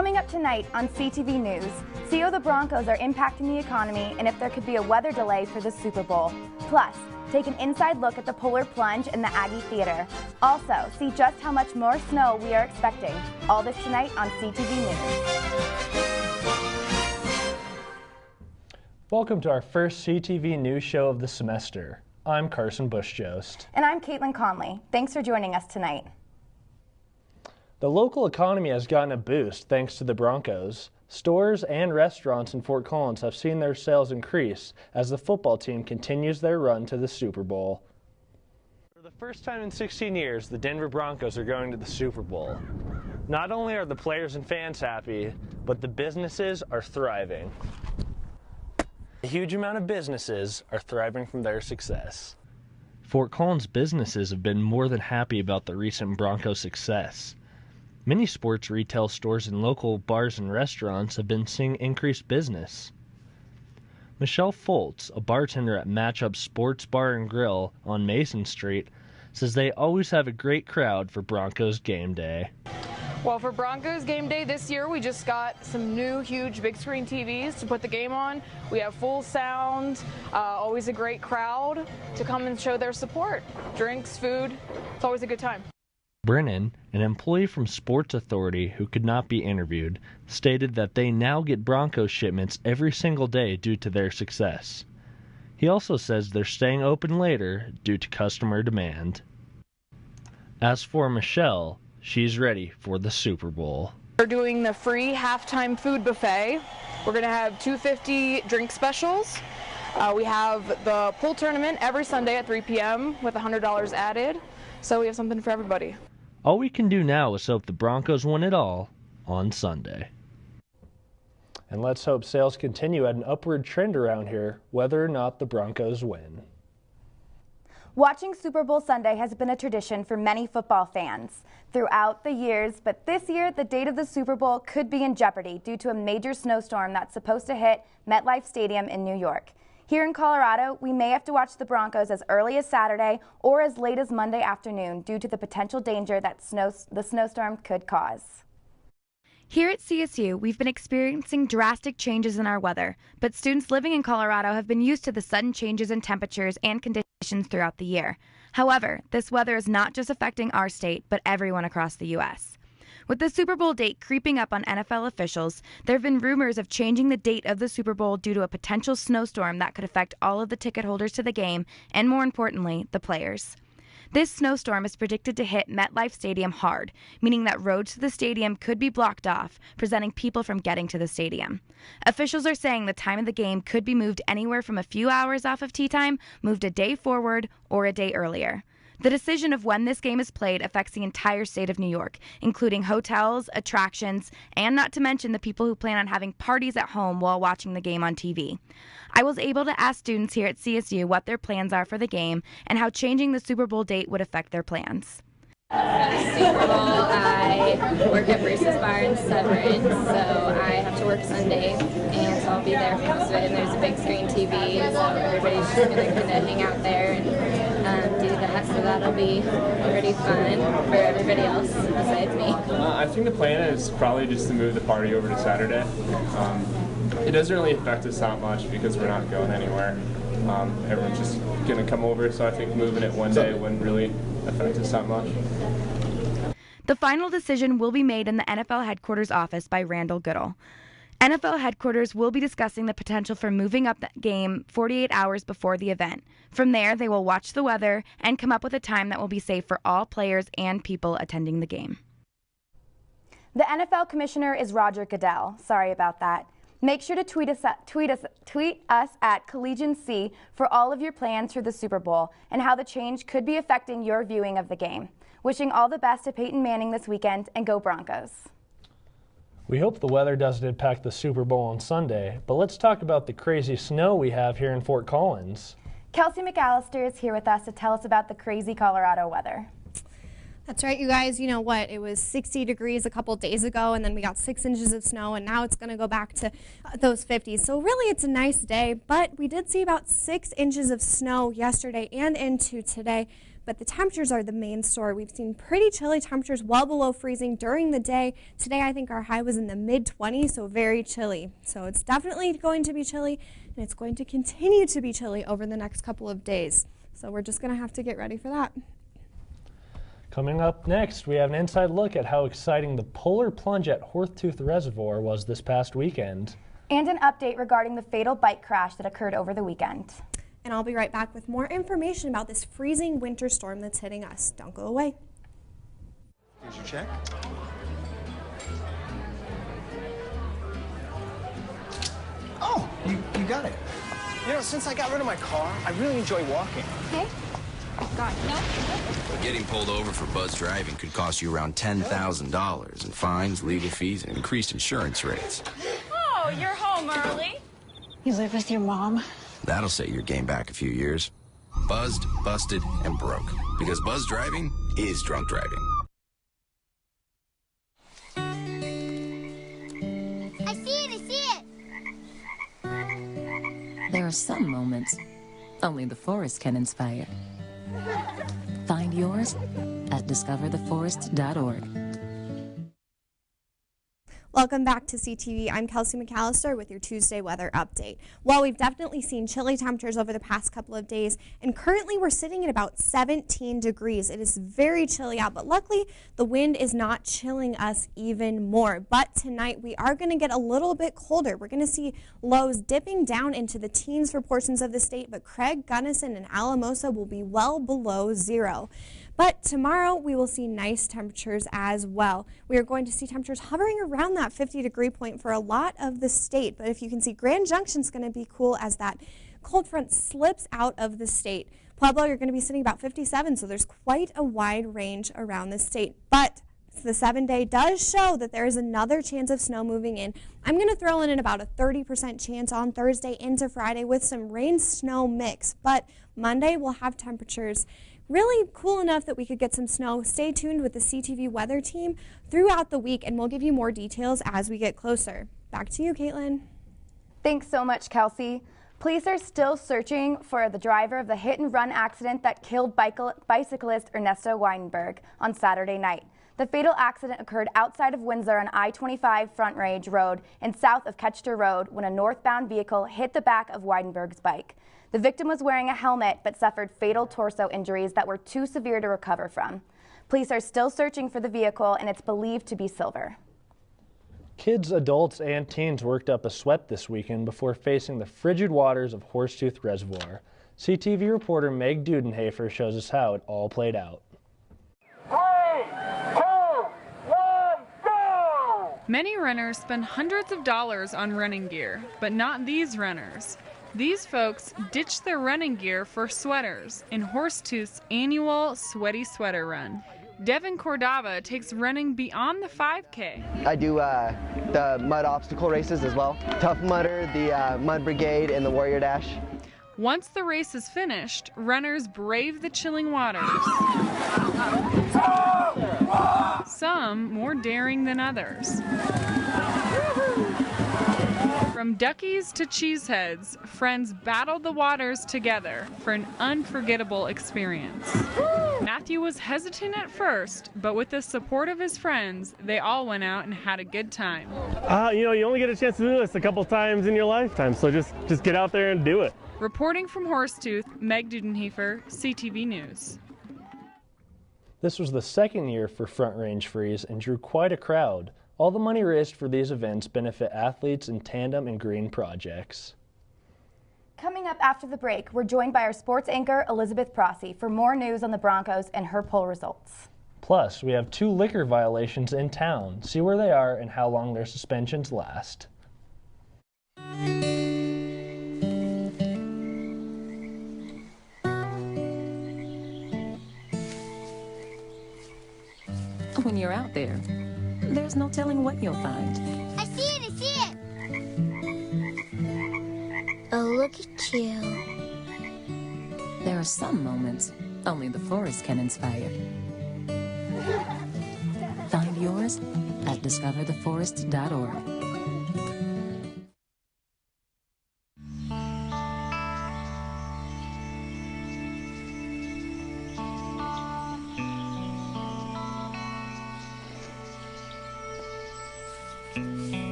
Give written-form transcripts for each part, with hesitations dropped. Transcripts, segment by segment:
Coming up tonight on CTV News, see how the Broncos are impacting the economy and if there could be a weather delay for the Super Bowl. Plus, take an inside look at the Polar Plunge in the Aggie Theater. Also, see just how much more snow we are expecting. All this tonight on CTV News. Welcome to our first CTV News show of the semester. I'm Carson Bush-Jost. And I'm Caitlin Conley. Thanks for joining us tonight. The local economy has gotten a boost thanks to the Broncos. Stores and restaurants in Fort Collins have seen their sales increase as the football team continues their run to the Super Bowl. For the first time in 16 years, the Denver Broncos are going to the Super Bowl. Not only are the players and fans happy, but the businesses are thriving. A huge amount of businesses are thriving from their success. Fort Collins businesses have been more than happy about the recent Broncos success. Many sports retail stores and local bars and restaurants have been seeing increased business. Michelle Foltz, a bartender at Matchup Sports Bar and Grill on Mason Street, says they always have a great crowd for Broncos game day. Well, for Broncos game day this year, we just got some new huge big screen TVs to put the game on. We have full sound, always a great crowd to come and show their support. Drinks, food, it's always a good time. Brennan, an employee from Sports Authority who could not be interviewed, stated that they now get Broncos shipments every single day due to their success. He also says they're staying open later due to customer demand. As for Michelle, she's ready for the Super Bowl. We're doing the free halftime food buffet. We're going to have $2.50 drink specials. We have the pool tournament every Sunday at 3 p.m. with $100 added. So we have something for everybody. All we can do now is hope the Broncos win it all on Sunday. And let's hope sales continue at an upward trend around here, whether or not the Broncos win. Watching Super Bowl Sunday has been a tradition for many football fans throughout the years, but this year the date of the Super Bowl could be in jeopardy due to a major snowstorm that's supposed to hit MetLife Stadium in New York. Here in Colorado, we may have to watch the Broncos as early as Saturday or as late as Monday afternoon due to the potential danger that the snowstorm could cause. Here at CSU, we've been experiencing drastic changes in our weather, but students living in Colorado have been used to the sudden changes in temperatures and conditions throughout the year. However, this weather is not just affecting our state, but everyone across the U.S. With the Super Bowl date creeping up on NFL officials, there have been rumors of changing the date of the Super Bowl due to a potential snowstorm that could affect all of the ticket holders to the game and, more importantly, the players. This snowstorm is predicted to hit MetLife Stadium hard, meaning that roads to the stadium could be blocked off, preventing people from getting to the stadium. Officials are saying the time of the game could be moved anywhere from a few hours off of tee time, moved a day forward, or a day earlier. The decision of when this game is played affects the entire state of New York, including hotels, attractions, and not to mention the people who plan on having parties at home while watching the game on TV. I was able to ask students here at CSU what their plans are for the game and how changing the Super Bowl date would affect their plans. For the Super Bowl, I work at Bruce's Bar in Severance, so I have to work Sunday, and so I'll be there for most of it. And there's a big screen TV, so everybody's just going to kind of hang out there and do that, so that'll be pretty fun for everybody else besides me. I think the plan is probably just to move the party over to Saturday. It doesn't really affect us that much because we're not going anywhere. Everyone's just going to come over, so I think moving it one day wouldn't really affect us that much. The final decision will be made in the NFL headquarters office by Randall Goodall. NFL headquarters will be discussing the potential for moving up the game 48 hours before the event. From there, they will watch the weather and come up with a time that will be safe for all players and people attending the game. The NFL commissioner is Roger Goodell. Sorry about that. Make sure to tweet us at Collegian C for all of your plans for the Super Bowl and how the change could be affecting your viewing of the game. Wishing all the best to Peyton Manning this weekend, and go Broncos. We hope the weather doesn't impact the Super Bowl on Sunday, but let's talk about the crazy snow we have here in Fort Collins. Kelsey McAllister is here with us to tell us about the crazy Colorado weather. That's right, you guys. You know what? It was 60 degrees a couple days ago, and then we got 6 inches of snow, and now it's going to go back to those 50s. So really, it's a nice day, but we did see about 6 inches of snow yesterday and into today. But the temperatures are the main story. We've seen pretty chilly temperatures well below freezing during the day. Today, I think our high was in the mid-20s, so very chilly. So it's definitely going to be chilly, and it's going to continue to be chilly over the next couple of days. So we're just going to have to get ready for that. Coming up next, we have an inside look at how exciting the polar plunge at Horsetooth Reservoir was this past weekend. And an update regarding the fatal bike crash that occurred over the weekend. And I'll be right back with more information about this freezing winter storm that's hitting us. Don't go away. Here's your check. Oh, you got it. You know, since I got rid of my car, I really enjoy walking. Okay. Got it. But getting pulled over for buzz driving could cost you around $10,000 in fines, legal fees, and increased insurance rates. Oh, you're home early. You live with your mom? That'll set your game back a few years. Buzzed, busted, and broke. Because buzz driving is drunk driving. I see it! There are some moments only the forest can inspire. Find yours at discovertheforest.org. Welcome back to CTV. I'm Kelsey McAllister with your Tuesday weather update. Well, we've definitely seen chilly temperatures over the past couple of days, and currently we're sitting at about 17 degrees. It is very chilly out, but luckily the wind is not chilling us even more. But tonight we are going to get a little bit colder. We're going to see lows dipping down into the teens for portions of the state, but Craig, Gunnison, and Alamosa will be well below zero. But tomorrow we will see nice temperatures as well. We are going to see temperatures hovering around that 50-degree point for a lot of the state. But if you can see, Grand Junction is going to be cool as that cold front slips out of the state. Pueblo, you're going to be sitting about 57, so there's quite a wide range around the state. But the 7-day does show that there is another chance of snow moving in. I'm going to throw in about a 30% chance on Thursday into Friday with some rain-snow mix. But Monday we'll have temperatures really cool enough that we could get some snow. Stay tuned with the CTV weather team throughout the week, and we'll give you more details as we get closer. Back to you, Caitlin. Thanks so much, Kelsey. Police are still searching for the driver of the hit-and-run accident that killed bicyclist Ernesto Weidenberg on Saturday night. The fatal accident occurred outside of Windsor on I-25 Front Range Road and south of Ketchter Road when a northbound vehicle hit the back of Weidenberg's bike. The victim was wearing a helmet but suffered fatal torso injuries that were too severe to recover from. Police are still searching for the vehicle, and it's believed to be silver. Kids, adults, and teens worked up a sweat this weekend before facing the frigid waters of Horsetooth Reservoir. CTV reporter Meg Dudenhafer shows us how it all played out. 3, 2, 1, go! Many runners spend hundreds of dollars on running gear, but not these runners. These folks ditched their running gear for sweaters in Horsetooth's annual Sweaty Sweater Run. Devin Cordava takes running beyond the 5K. I do the mud obstacle races as well. Tough Mudder, the Mud Brigade, and the Warrior Dash. Once the race is finished, runners brave the chilling waters. Some more daring than others. From duckies to cheeseheads, friends battled the waters together for an unforgettable experience. Matthew was hesitant at first, but with the support of his friends, they all went out and had a good time. You only get a chance to do this a couple times in your lifetime, so just get out there and do it. Reporting from Horsetooth, Meg Dudenhafer, CTV News. This was the second year for Front Range Freeze and drew quite a crowd. All the money raised for these events benefit athletes in tandem and green projects. Coming up after the break, we're joined by our sports anchor, Elizabeth Prossi, for more news on the Broncos and her poll results. Plus, we have 2 liquor violations in town. See where they are and how long their suspensions last. When you're out there, there's no telling what you'll find. I see it! Oh, look at you. There are some moments only the forest can inspire. Find yours at discovertheforest.org.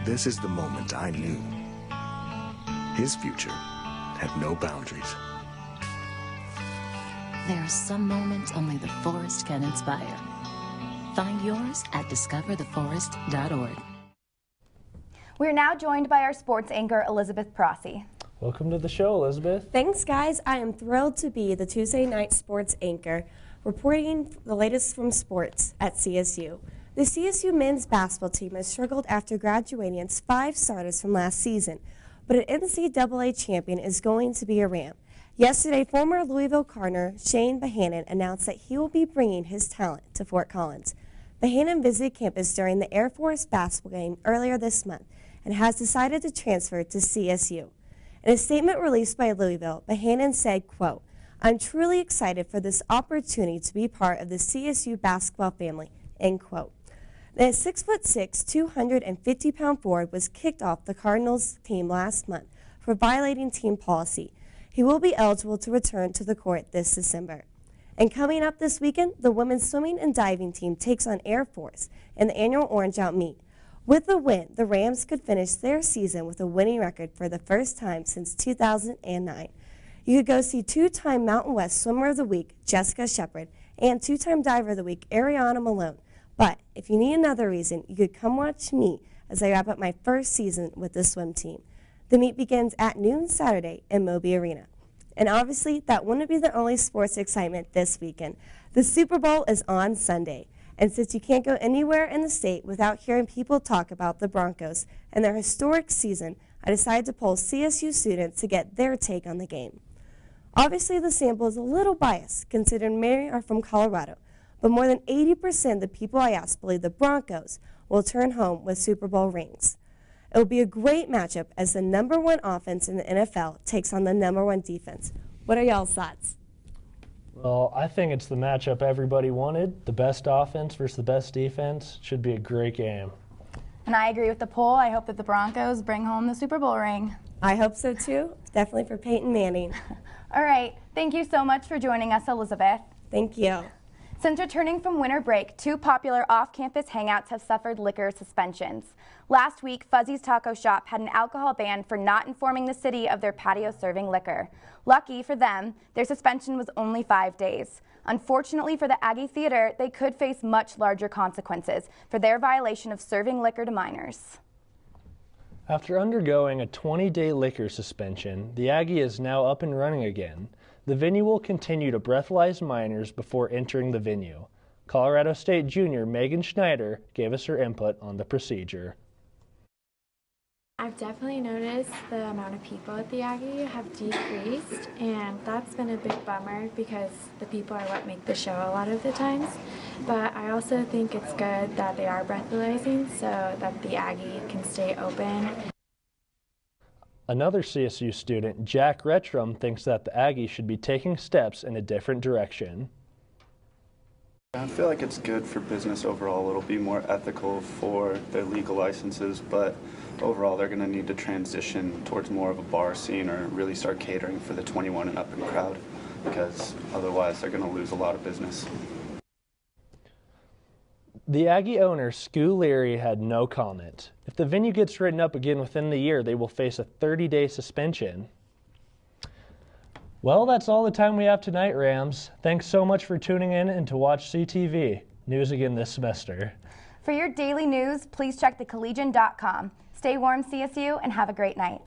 This is the moment I knew. His future had no boundaries. There are some moments only the forest can inspire. Find yours at discovertheforest.org. We're now joined by our sports anchor, Elizabeth Prossi. Welcome to the show, Elizabeth. Thanks, guys. I am thrilled to be the Tuesday night sports anchor, reporting the latest from sports at CSU. The CSU men's basketball team has struggled after graduating its 5 starters from last season, but an NCAA champion is going to be a Ram. Yesterday, former Louisville Cardinal Shane Bohannon announced that he will be bringing his talent to Fort Collins. Bohannon visited campus during the Air Force basketball game earlier this month and has decided to transfer to CSU. In a statement released by Louisville, Bohannon said, quote, "I'm truly excited for this opportunity to be part of the CSU basketball family," end quote. The 6'6", 250-pound forward was kicked off the Cardinals team last month for violating team policy. He will be eligible to return to the court this December. And coming up this weekend, the women's swimming and diving team takes on Air Force in the annual Orange Out meet. With the win, the Rams could finish their season with a winning record for the first time since 2009. You could go see 2-time Mountain West Swimmer of the Week, Jessica Shepard, and 2-time Diver of the Week, Ariana Malone. But if you need another reason, you could come watch me as I wrap up my first season with the swim team. The meet begins at noon Saturday in Moby Arena. And obviously, that wouldn't be the only sports excitement this weekend. The Super Bowl is on Sunday. And since you can't go anywhere in the state without hearing people talk about the Broncos and their historic season, I decided to poll CSU students to get their take on the game. Obviously, the sample is a little biased, considering many are from Colorado. But more than 80% of the people I asked believe the Broncos will turn home with Super Bowl rings. It will be a great matchup as the #1 offense in the NFL takes on the #1 defense. What are y'all's thoughts? Well, I think it's the matchup everybody wanted. The best offense versus the best defense. Should be a great game. And I agree with the poll. I hope that the Broncos bring home the Super Bowl ring. I hope so too. Definitely for Peyton Manning. All right. Thank you so much for joining us, Elizabeth. Thank you. Since returning from winter break, 2 popular off-campus hangouts have suffered liquor suspensions. Last week, Fuzzy's Taco Shop had an alcohol ban for not informing the city of their patio serving liquor. Lucky for them, their suspension was only 5 days. Unfortunately for the Aggie Theater, they could face much larger consequences for their violation of serving liquor to minors. After undergoing a 20-day liquor suspension, the Aggie is now up and running again. The venue will continue to breathalyze minors before entering the venue. Colorado State junior Megan Schneider gave us her input on the procedure. I've definitely noticed the amount of people at the Aggie have decreased, and that's been a big bummer because the people are what make the show a lot of the times. But I also think it's good that they are breathalyzing so that the Aggie can stay open. Another CSU student, Jack Retrum, thinks that the Aggie should be taking steps in a different direction. I feel like it's good for business overall. It'll be more ethical for their legal licenses, but overall they're going to need to transition towards more of a bar scene or really start catering for the 21 and up in crowd, because otherwise they're going to lose a lot of business. The Aggie owner, Scoo Leary, had no comment. If the venue gets written up again within the year, they will face a 30-day suspension. Well, that's all the time we have tonight, Rams. Thanks so much for tuning in and to watch CTV. News again this semester. For your daily news, please check thecollegian.com. Stay warm, CSU, and have a great night.